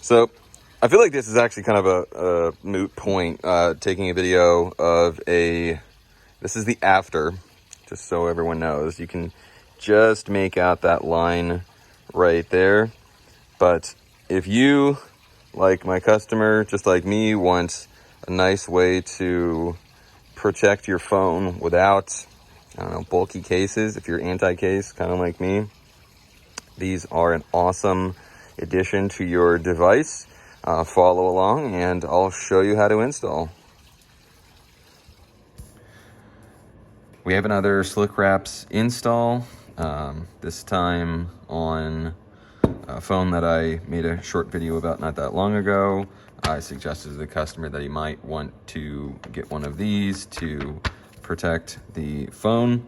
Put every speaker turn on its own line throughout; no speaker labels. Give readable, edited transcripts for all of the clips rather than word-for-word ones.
So I feel like this is actually kind of a moot point, taking a video of this is the after, just so everyone knows. You can just make out that line right there. But if you, like my customer, just like me, want a nice way to protect your phone without, I don't know, bulky cases, if you're anti-case, kind of like me, these are an awesome addition to your device. Follow along and I'll show you how to install. We have another Slickwraps install, this time on a phone that I made a short video about not that long ago. I suggested to the customer that he might want to get one of these to protect the phone,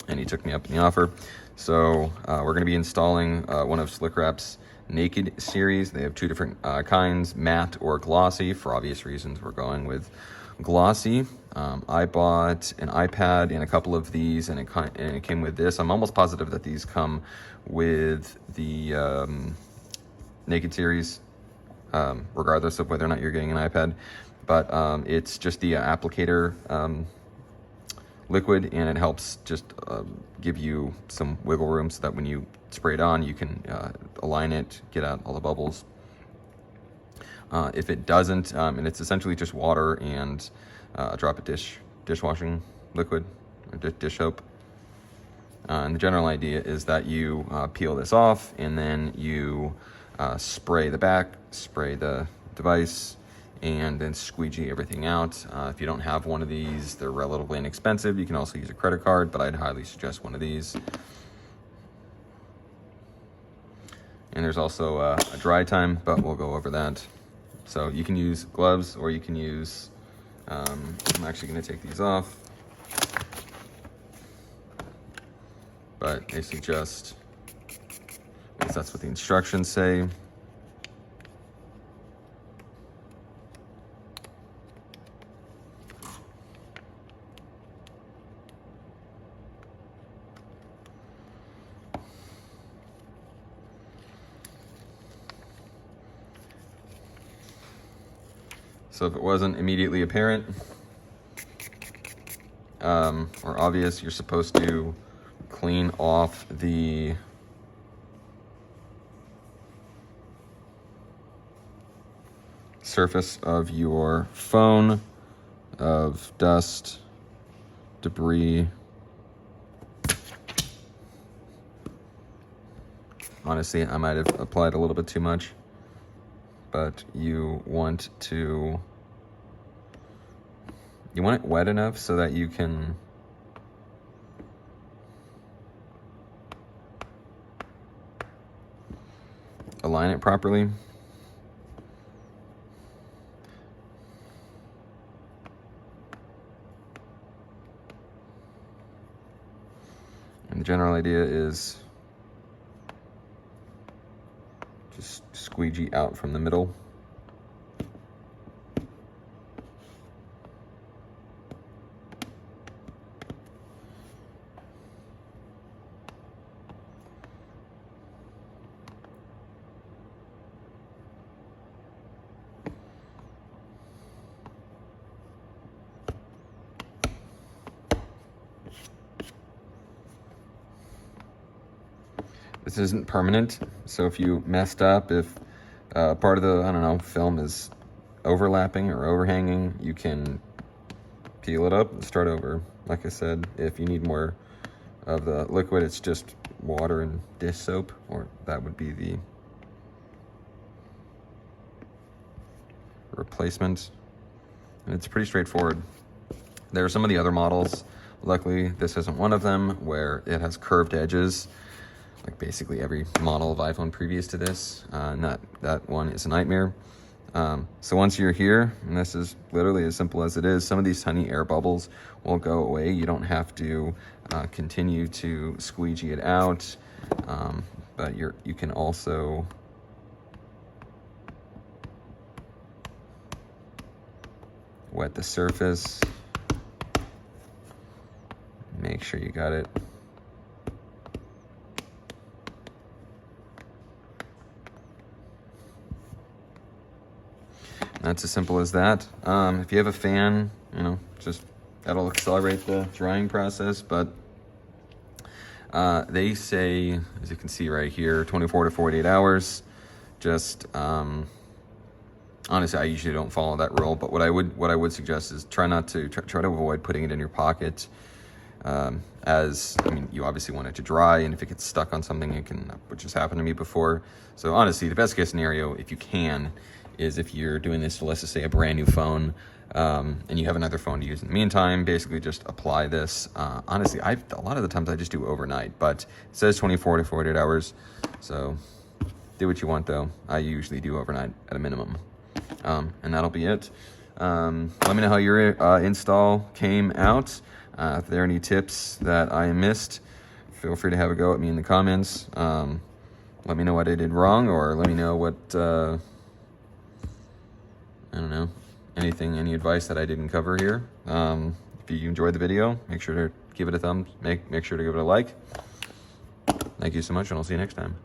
and he took me up in the offer. So we're going to be installing one of Slickwraps' Naked series. They have two different kinds, matte or glossy. For obvious reasons, we're going with glossy. I bought an iPad and a couple of these, and it came with this. I'm almost positive that these come with the Naked series, regardless of whether or not you're getting an iPad. But it's just the applicator liquid, and it helps just give you some wiggle room so that when you spray it on, you can align it, get out all the bubbles. If it doesn't, and it's essentially just water and a drop of dishwashing liquid or dish soap. And the general idea is that you peel this off, and then you spray the back, spray the device, and then squeegee everything out. If you don't have one of these, they're relatively inexpensive. You can also use a credit card, but I'd highly suggest one of these. And there's also a dry time, but we'll go over that. So you can use gloves, or you can use, I'm actually gonna take these off, but they suggest, at least that's what the instructions say, so if it wasn't immediately apparent or obvious, you're supposed to clean off the surface of your phone of dust, debris. Honestly, I might have applied a little bit too much, but you want it wet enough so that you can align it properly. And the general idea is just squeegee out from the middle. This isn't permanent, so if you messed up, if part of the, I don't know, film is overlapping or overhanging, you can peel it up and start over. Like I said, if you need more of the liquid, it's just water and dish soap, or that would be the replacement. And it's pretty straightforward. There are some of the other models. Luckily, this isn't one of them, where it has curved edges, like basically every model of iPhone previous to this. And that one is a nightmare. So once you're here, and this is literally as simple as it is, some of these tiny air bubbles will go away. You don't have to continue to squeegee it out, but you can also wet the surface. Make sure you got it that's as simple as that. If you have a fan, you know, just that'll accelerate the drying process, but they say, as you can see right here, 24 to 48 hours. Just honestly, I usually don't follow that rule, but what I would suggest is try to avoid putting it in your pocket. As I mean, you obviously want it to dry, and if it gets stuck on something, it can, which has happened to me before. So honestly, the best case scenario, if you can, is if you're doing this to, let's just say, a brand new phone, and you have another phone to use in the meantime, basically just apply this. Honestly, a lot of the times I just do overnight, but it says 24 to 48 hours. So do what you want, though. I usually do overnight at a minimum. And that'll be it. Let me know how your install came out. If there are any tips that I missed, feel free to have a go at me in the comments. Let me know what I did wrong, or let me know what, I don't know, any advice that I didn't cover here. If you enjoyed the video, make sure to give it a thumbs, make sure to give it a like. Thank you so much, and I'll see you next time.